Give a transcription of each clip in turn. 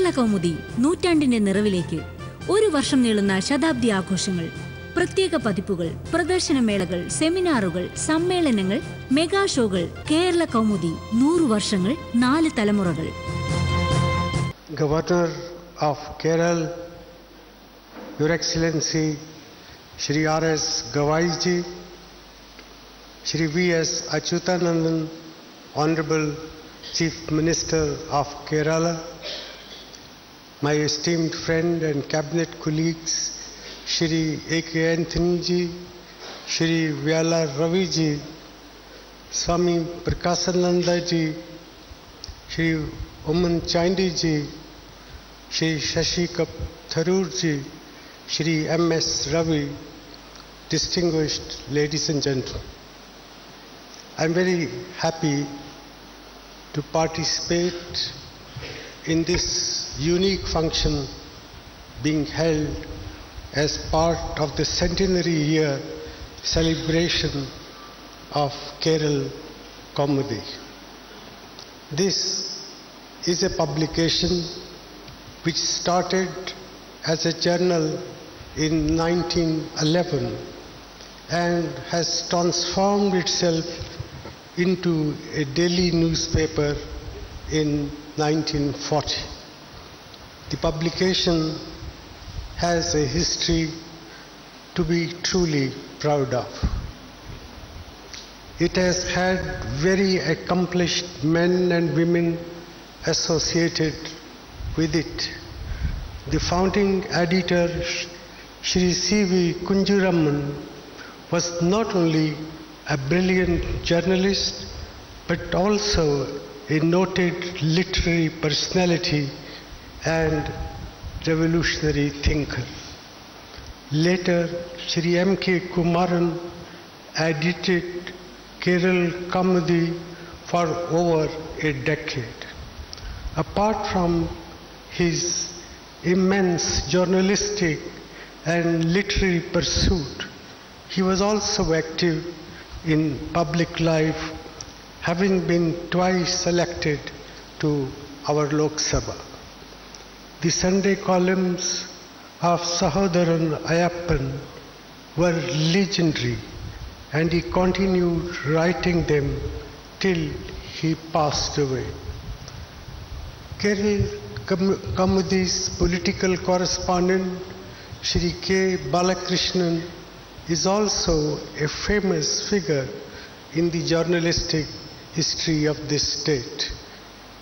കേരള കൗമുദി നൂറ്റാണ്ടിന്റെ നിറവിലേക്ക് ഒരു വർഷം നീളുന്ന ശതാബ്ദി ആഘോഷങ്ങൾ, പ്രത്യേക പതിപ്പുകൾ, പ്രദർശനമേളകൾ, സെമിനാറുകൾ, സമ്മേളനങ്ങൾ, മെഗാ ഷോകൾ. കേരള കൗമുദി 100 വർഷങ്ങൾ, 4 തലമുറകൾ. Governor of Kerala, Your Excellency Shri R.S. Gawai ji, Shri V.S. Achyutanandan, Honorable Chief Minister of Kerala, my esteemed friend and cabinet colleagues, Shri A.K. Anthony ji, Shri Vyala Ravi ji, Swami Prakasananda ji, Shri Oman Chandi ji, Shri Shashi Tharoor ji, Shri M.S. Ravi, distinguished ladies and gentlemen. I am very happy to participate in this unique function being held as part of the centenary year celebration of Kerala Kaumudi. This is a publication which started as a journal in 1911 and has transformed itself into a daily newspaper in 1940. The publication has a history to be truly proud of. It has had very accomplished men and women associated with it. The founding editor, Shri C.V. Kunjuraman, was not only a brilliant journalist but also a noted literary personality and revolutionary thinker. Later, Shri M.K. Kumaran edited Kerala Kaumudi for over a decade. Apart from his immense journalistic and literary pursuit, he was also active in public life, having been twice elected to our Lok Sabha. The Sunday columns of Sahodaran Ayappan were legendary, and he continued writing them till he passed away. Kerala Kaumudi's political correspondent, Shri K. Balakrishnan, is also a famous figure in the journalistic history of this state.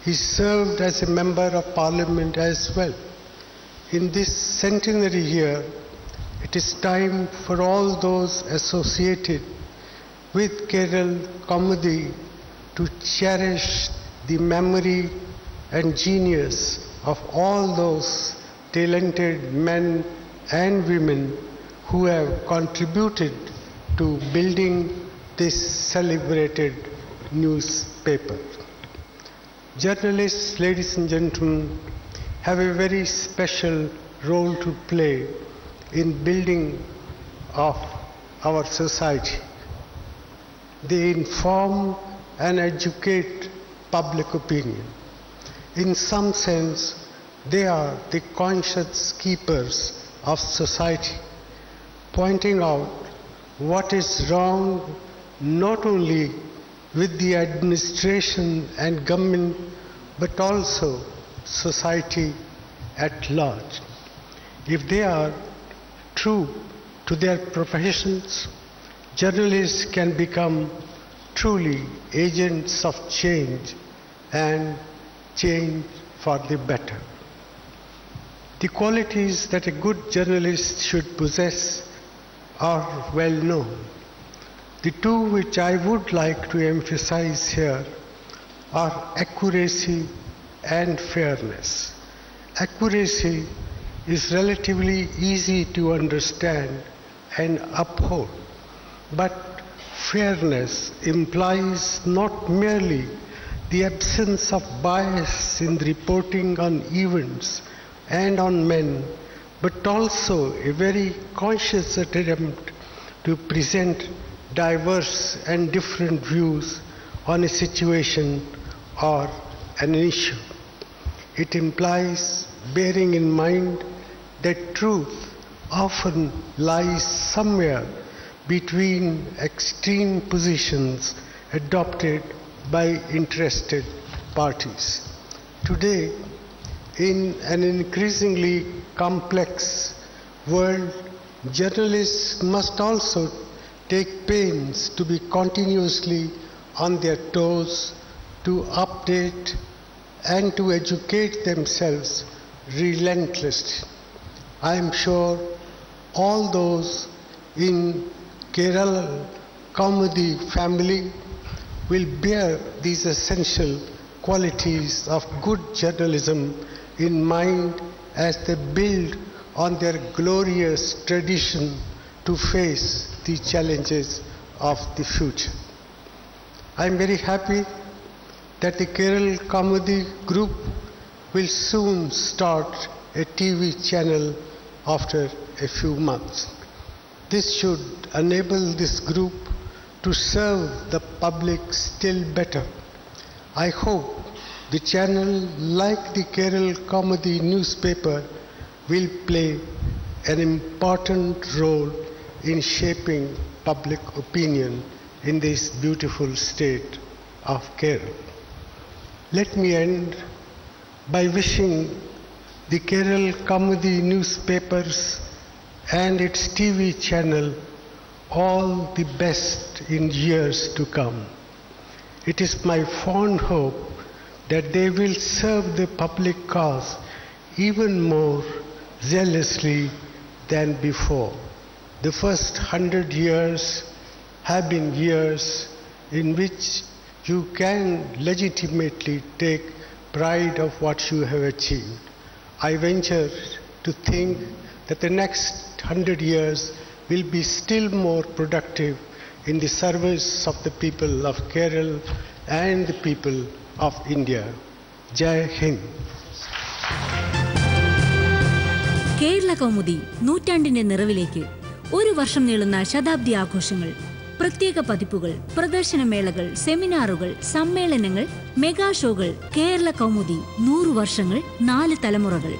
He served as a member of parliament as well. In this centenary year, it is time for all those associated with Kerala Kaumudi to cherish the memory and genius of all those talented men and women who have contributed to building this celebrated newspaper. Journalists, ladies and gentlemen, have a very special role to play in building of our society. They inform and educate public opinion. In some sense, they are the conscience keepers of society, pointing out what is wrong not only with the administration and government but also society at large. If they are true to their professions, journalists can become truly agents of change and change for the better. The qualities that a good journalist should possess are well known. The two which I would like to emphasize here are accuracy and fairness. Accuracy is relatively easy to understand and uphold, but fairness implies not merely the absence of bias in the reporting on events and on men, but also a very conscious attempt to present diverse and different views on a situation or an issue. It implies bearing in mind that truth often lies somewhere between extreme positions adopted by interested parties. Today, in an increasingly complex world, journalists must also take pains to be continuously on their toes, to update and to educate themselves relentlessly. I am sure all those in Kerala Kaumudi family will bear these essential qualities of good journalism in mind as they build on their glorious tradition to face the challenges of the future. I am very happy that the Kerala Kaumudi group will soon start a TV channel after a few months. This should enable this group to serve the public still better. I hope the channel, like the Kerala Kaumudi newspaper, will play an important role in shaping public opinion in this beautiful state of Kerala. Let me end by wishing the Kerala Kaumudi newspapers and its TV channel all the best in years to come. It is my fond hope that they will serve the public cause even more zealously than before. The first 100 years have been years in which you can legitimately take pride of what you have achieved. I venture to think that the next 100 years will be still more productive in the service of the people of Kerala and the people of India. Jai Hind. Kerala Kaumudi നൂറ്റാണ്ടിന്റെ നിറവിലേക്ക് ഒരു വർഷം നീളുന്ന ശതാബ്ദി ആഘോഷങ്ങൾ, പ്രത്യേക പതിപ്പുകൾ, പ്രദർശനമേളകൾ, സെമിനാറുകൾ, സമ്മേളനങ്ങൾ, mega ഷോകൾ. കേരള കൗമുദി 100 വർഷങ്ങൾ, 4 തലമുറകൾ.